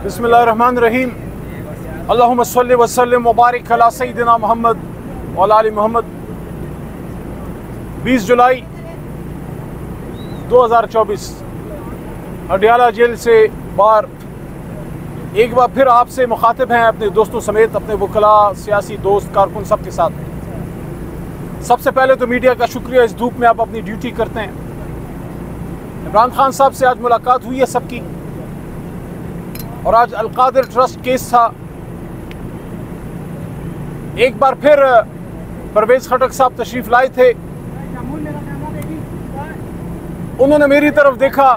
बिस्मिल्लाहिर्रहमानिर्रहीम। अल्लाहुम्मा सल्लि व सल्लिम व बारिक अला सय्यिदिना मोहम्मद व अला आलि मोहम्मद। 20 जुलाई 2024 अडियाला जेल से बाहर एक बार फिर आपसे मुखातिब हैं, अपने दोस्तों समेत, अपने वकला, सियासी दोस्त, कारकुन सब के साथ। सबसे पहले तो मीडिया का शुक्रिया, इस धूप में आप अपनी ड्यूटी करते हैं। इमरान खान साहब से आज मुलाकात हुई है सबकी, और आज अलकादिर ट्रस्ट केस था। एक बार फिर परवेज खटक साहब तशरीफ लाए थे, उन्होंने मेरी तरफ देखा,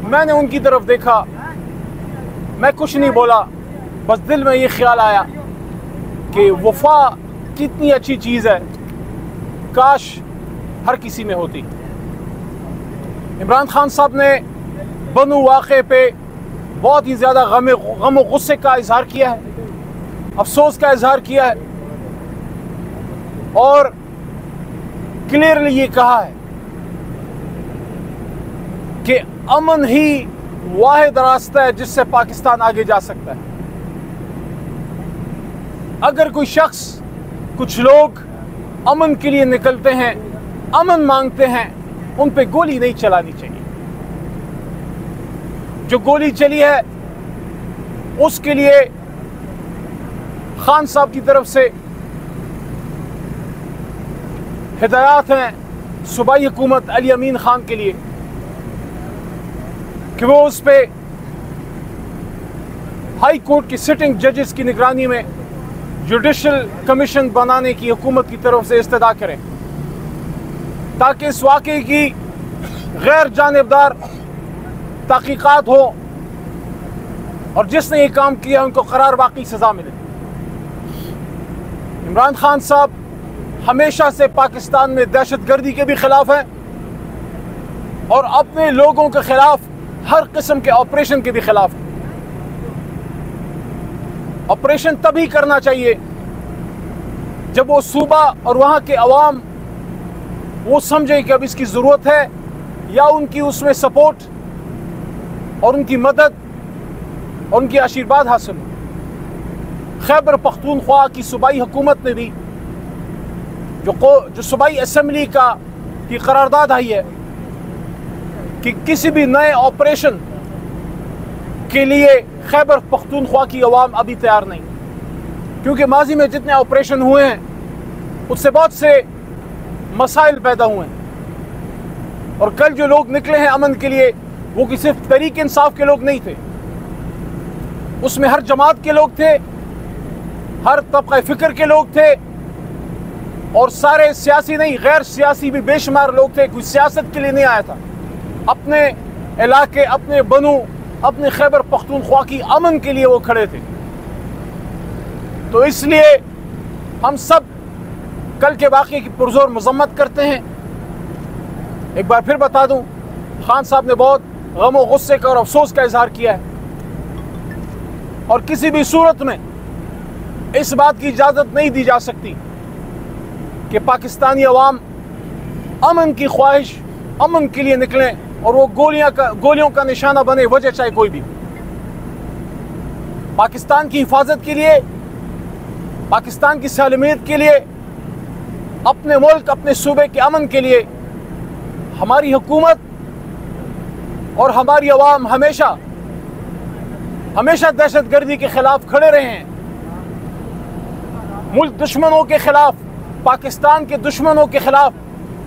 मैंने उनकी तरफ देखा। मैं कुछ नहीं बोला, बस दिल में ये ख्याल आया कि वफा कितनी अच्छी चीज़ है, काश हर किसी में होती। इमरान खान साहब ने बनू वाक़े पे बहुत ही ज़्यादा गम और गुस्से का इजहार किया है, अफसोस का इजहार किया है, और क्लियरली ये कहा है कि अमन ही वाहिद रास्ता है जिससे पाकिस्तान आगे जा सकता है। अगर कोई शख्स, कुछ लोग अमन के लिए निकलते हैं, अमन मांगते हैं, उन पे गोली नहीं चलानी चाहिए। जो गोली चली है उसके लिए खान साहब की तरफ से हिदायत हैं सूबाई हुकूमत अली अमीन खान के लिए कि वो उस पे हाई कोर्ट की सिटिंग जजेस की निगरानी में जुडिशल कमीशन बनाने की हुकूमत की तरफ से इस्तदा करें, ताकि इस वाक़े की गैर जानिबदार तहकीकात हो और जिसने ये काम किया उनको करार वाकई सजा मिले। इमरान खान साहब हमेशा से पाकिस्तान में दहशतगर्दी के भी खिलाफ हैं और अपने लोगों के खिलाफ हर किस्म के ऑपरेशन के भी खिलाफ हैं। ऑपरेशन तभी करना चाहिए जब वो सूबा और वहाँ के अवाम वो समझे कि अब इसकी ज़रूरत है, या उनकी उसमें सपोर्ट और उनकी मदद और उनकी आशीर्वाद हासिल हो। खैबर पख्तूनख्वा की सूबाई हुकूमत ने भी जो सूबाई असम्बली की करारदाद आई है कि किसी भी नए ऑपरेशन के लिए खैबर पख्तूनख्वा की अवाम अभी तैयार नहीं, क्योंकि माजी में जितने ऑपरेशन हुए हैं उससे बहुत से मसाइल पैदा हुए हैं। और कल जो लोग निकले हैं अमन के लिए, वो कि सिर्फ तहरीक इंसाफ के लोग नहीं थे, उसमें हर जमात के लोग थे, हर तबका फ़िक्र के लोग थे, और सारे सियासी नहीं, गैर सियासी भी बेशुमार लोग थे। कोई सियासत के लिए नहीं आया था, अपने इलाके, अपने बनू, अपने खैबर पख्तूनख्वा की अमन के लिए वो खड़े थे। तो इसलिए हम सब कल के वाक़े की पुरज़ोर मज़म्मत करते हैं। एक बार फिर बता दूं, खान साहब ने बहुत गम और गुस्से का और अफसोस का इजहार किया है, और किसी भी सूरत में इस बात की इजाज़त नहीं दी जा सकती कि पाकिस्तानी अवाम अमन की ख्वाहिश, अमन के लिए निकलें और वो गोलियों का निशाना बने, वजह चाहे कोई भी। पाकिस्तान की हिफाजत के लिए, पाकिस्तान की सालमियत के लिए, अपने मुल्क, अपने सूबे के अमन के लिए हमारी हुकूमत और हमारी अवाम हमेशा दहशतगर्दी के खिलाफ खड़े रहे हैं। मुल्क दुश्मनों के खिलाफ, पाकिस्तान के दुश्मनों के खिलाफ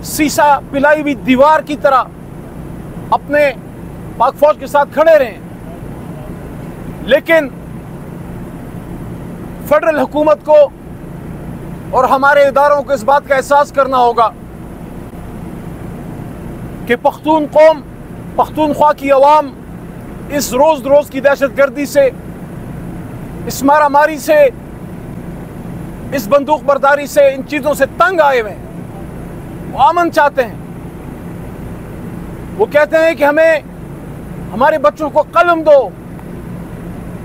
सीसा पिलाई हुई दीवार की तरह अपने पाक फौज के साथ खड़े रहे। लेकिन फेडरल हुकूमत को और हमारे इदारों को इस बात का एहसास करना होगा कि पख्तून कौम, पख्तूनख्वा की अवाम इस रोज़ की दहशतगर्दी से, इस मारामारी से, इस बंदूक बरदारी से, इन चीज़ों से तंग आए हुए हैं। वो अमन चाहते हैं। वो कहते हैं कि हमें, हमारे बच्चों को कलम दो,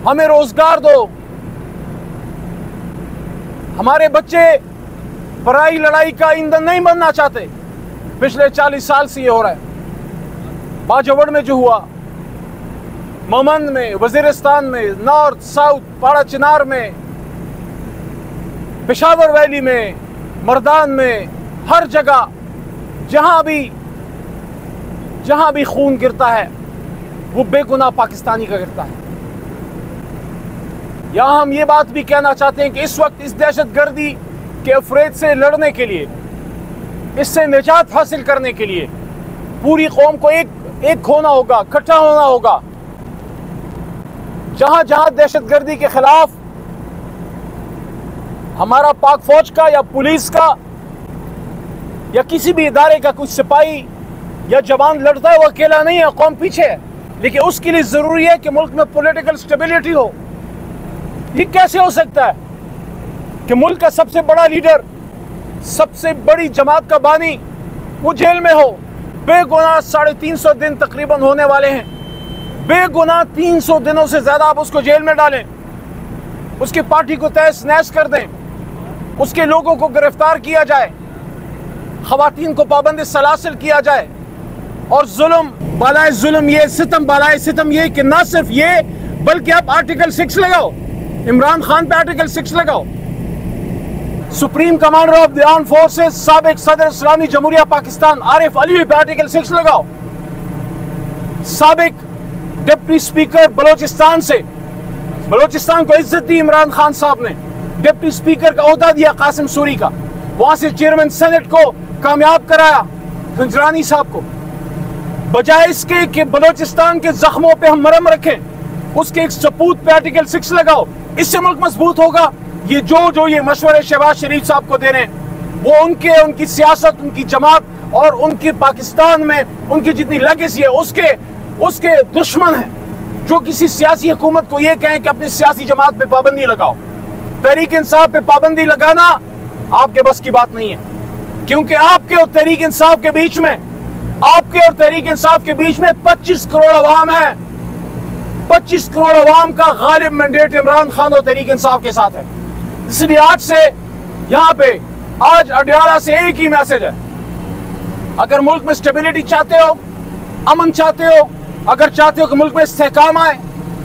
हमें रोज़गार दो। हमारे बच्चे पराई लड़ाई का ईंधन नहीं बनना चाहते। पिछले 40 साल से ये हो रहा है। बाजवड़ में जो हुआ, मोमन में, वजीरिस्तान में, नॉर्थ साउथ, पाड़ा चिनार में, पेशावर वैली में, मर्दान में, हर जगह जहां भी खून गिरता है वो बेगुनाह पाकिस्तानी का गिरता है। यहां हम ये बात भी कहना चाहते हैं कि इस वक्त इस दहशतगर्दी के अफरेद से लड़ने के लिए, इससे निजात हासिल करने के लिए पूरी कौम को एक होना होगा, इकट्ठा होना होगा। जहां जहां दहशतगर्दी के खिलाफ हमारा पाक फौज का या पुलिस का या किसी भी इदारे का कुछ सिपाही या जवान लड़ता है, वो अकेला नहीं है, कौम पीछे है। लेकिन उसके लिए जरूरी है कि मुल्क में पॉलिटिकल स्टेबिलिटी हो। ये कैसे हो सकता है कि मुल्क का सबसे बड़ा लीडर, सबसे बड़ी जमात का बानी वो जेल में हो, बेगुनाह 350 दिन तकरीबन होने वाले हैं, बेगुनाह 300 दिनों से ज्यादा आप उसको जेल में डालें, उसकी पार्टी को तहस नहस कर दें, उसके लोगों को गिरफ्तार किया जाए, खवातीन को पाबंद सलासिल किया जाए, और जुल्म बालाए जुल्म, ये सितम बालाए सितम, ये कि ना सिर्फ ये बल्कि आप आर्टिकल 6 लगाओ, इमरान खान पे आर्टिकल 6 लगाओ। Supreme commander of the armed forces साबिक सदर इस्लामी जमहूरिया पाकिस्तान आरिफ अलवी पे आर्टिकल 6 लगाओ। साबिक डिप्टी स्पीकर बलोचिस्तान से, बलोचिस्तान को इज्जत दी इमरान खान साहब ने, डिप्टी स्पीकर का ओहदा दिया कासिम सूरी का, वहां से चेयरमैन सेनेट को कामयाब कराया गंजरानी साहब को। बजाय इसके कि बलोचिस्तान के जख्मों पे हम मरहम रखें, उसके एक सपूत पे आर्टिकल 6 लगाओ, इससे मुल्क मजबूत होगा। ये जो ये मशवरे शहबाज शरीफ साहब को दे रहे हैं, वो उनकी सियासत, उनकी जमात और उनके पाकिस्तान में उनकी जितनी लेगेसी है उसके दुश्मन हैं, जो किसी सियासी हुकूमत को ये कहें कि अपनी सियासी जमात पे पाबंदी लगाओ। तहरीक इंसाफ पे पाबंदी लगाना आपके बस की बात नहीं है, क्योंकि आपके और तहरीक इंसाफ के बीच में 25 करोड़ अवाम है। 25 करोड़ अवाम का गालिब मैंडेट इमरान खान और तहरीक इंसाफ के साथ है। इसलिए आज से यहाँ पे आज अडियाला से एक ही मैसेज है, अगर मुल्क में स्टेबिलिटी चाहते हो, अमन चाहते हो, अगर चाहते हो कि मुल्क में इस्तेहकाम आए,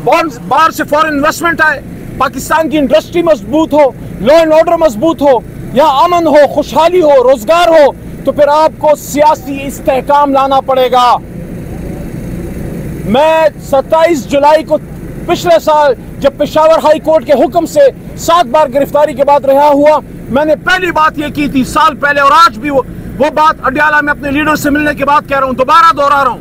बाहर से फॉरेन इन्वेस्टमेंट आए, पाकिस्तान की इंडस्ट्री मजबूत हो, लॉ एंड ऑर्डर मजबूत हो, यहाँ अमन हो, खुशहाली हो, रोजगार हो, तो फिर आपको सियासी इस्तेहकाम लाना पड़ेगा। मैं 27 जुलाई को पिछले साल जब पेशावर हाई कोर्ट के हुक्म से 7 बार गिरफ्तारी के बाद रिहा हुआ, मैंने पहली बात ये की थी साल पहले, और आज भी वो बात अडियाला में अपने लीडर से मिलने के बाद कह रहा हूं, दोबारा दोहरा रहा हूं,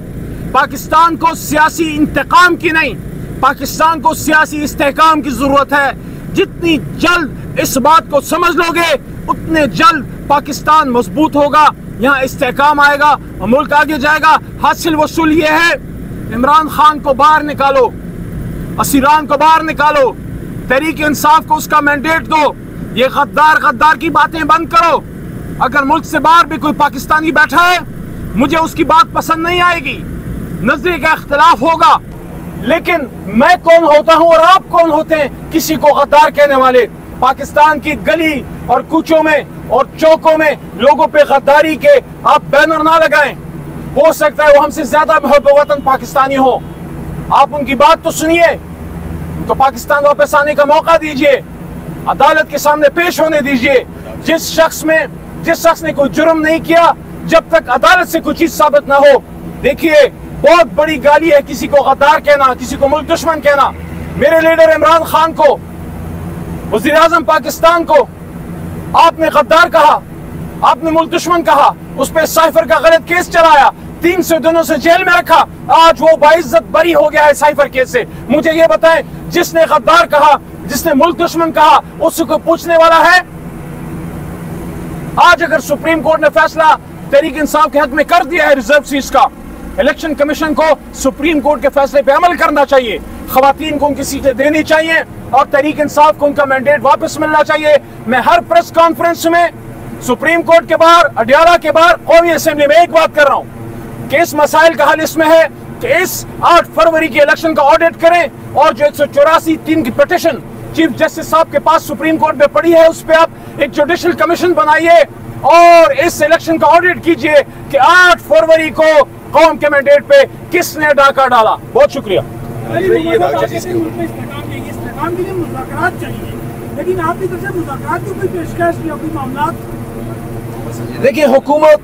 पाकिस्तान को सियासी इंतकाम की नहीं, पाकिस्तान को सियासी इस्तेहकाम की जरूरत है। जितनी जल्द इस बात को समझ लोगे, उतने जल्द पाकिस्तान मजबूत होगा, यहाँ इस्तेहकाम आएगा और मुल्क आगे जाएगा। हासिल वसूल ये है, इमरान खान को बाहर निकालो, असीरान को बाहर निकालो, तहरीक इंसाफ को उसका मैंडेट दो, ये गद्दार की बातें बंद करो। अगर मुल्क से बाहर भी कोई पाकिस्तानी बैठा है, मुझे उसकी बात पसंद नहीं आएगी, नजरिए का इख्तिलाफ होगा, लेकिन मैं कौन होता हूं और आप कौन होते हैं किसी को गद्दार कहने वाले। पाकिस्तान की गली और कूचों में और चौकों में लोगों पे गद्दारी के आप बैनर ना लगाएं। हो सकता है वो हमसे ज्यादा महब्बत वतन पाकिस्तानी हो, आप उनकी बात तो सुनिए, तो पाकिस्तान वापस आने का मौका दीजिए, अदालत के सामने पेश होने दीजिए। जिस शख्स ने कोई जुर्म नहीं किया, जब तक अदालत से कुछ चीज साबित ना हो, देखिए बहुत बड़ी गाली है किसी को गद्दार कहना, किसी को मुल्क दुश्मन कहना। मेरे लीडर इमरान खान को, वज़ीर आज़म पाकिस्तान को आपने गद्दार कहा, आपने मुल्क दुश्मन कहा, उस पर साइफर का गलत केस चलाया, 300 दिनों से जेल में रखा, आज वो बाइज्जत बरी हो गया है साइफर केस से। मुझे ये बताएं, जिसने गद्दार कहा, जिसने मुल्क दुश्मन कहा, उसको पूछने वाला है? आज अगर सुप्रीम कोर्ट ने फैसला तहरीक इंसाफ के हक में कर दिया है रिजर्व सीट्स का, इलेक्शन कमीशन को सुप्रीम कोर्ट के फैसले पे अमल करना चाहिए, खवातीन को उनकी सीटें देनी चाहिए और तहरीक इंसाफ को उनका मैंडेट वापस मिलना चाहिए। मैं हर प्रेस कॉन्फ्रेंस में सुप्रीम कोर्ट के बाहर, अडियाला के बाहर, कौमी असेंबली में एक बात कर रहा हूं कि इस मसाइल का हल इसमें है कि इस 8 फरवरी के इलेक्शन का ऑडिट करें और जो 184(3) की पिटीशन चीफ जस्टिस साहब के पास सुप्रीम कोर्ट में पड़ी है, उस पर आप एक जुडिशियल कमीशन बनाइए और इस इलेक्शन का ऑडिट कीजिए कि 8 फरवरी को कौम के मैंडेट पे किसने डाका डाला। बहुत शुक्रिया। लेकिन आपकी तरफ से मुज़ाकरात की कोई पेशकश या कोई मामला? देखिए हुकूमत,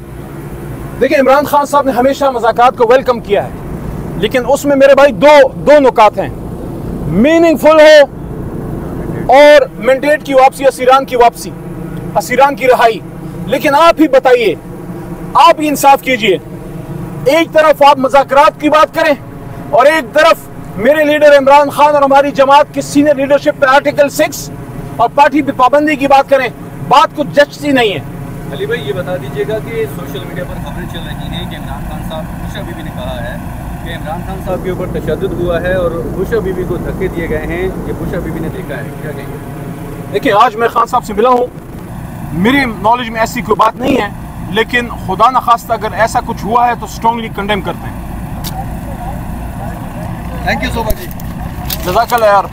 देखिए इमरान खान साहब ने हमेशा मुज़ाकरात को वेलकम किया है, लेकिन उसमें मेरे भाई दो नुकात हैं, मीनिंगफुल हो और मैंडेट की वापसी, असीरान की वापसी, असीरान की रिहाई। लेकिन आप ही बताइए, आप ही इंसाफ कीजिए, एक तरफ आप मुज़ाकरात की बात करें और एक तरफ मेरे लीडर इमरान खान और हमारी जमात की सीनियर लीडरशिप पे आर्टिकल 6 और पार्टी पे पाबंदी की बात करें। बात कुछ जचती नहीं है। अली भाई ये बता दीजिएगा कि सोशल मीडिया पर खबरें चल रही हैं कि इमरान खान साहब, बुशरा बीबी ने कहा है कि इमरान खान साहब के ऊपर तशद्दुद हुआ है और बुशरा बीबी को धक्के दिए गए हैं, ये बुशरा बीबी ने देखा है, क्या कहेंगे? देखिए आज मैं खान साहब से मिला हूँ, मेरी नॉलेज में ऐसी कोई बात नहीं है, लेकिन खुदा न खास्ता अगर ऐसा कुछ हुआ है तो स्ट्रांगली कंडेम करते हैं। थैंक यू सो मच जी। जज़ाकल्लाह यार।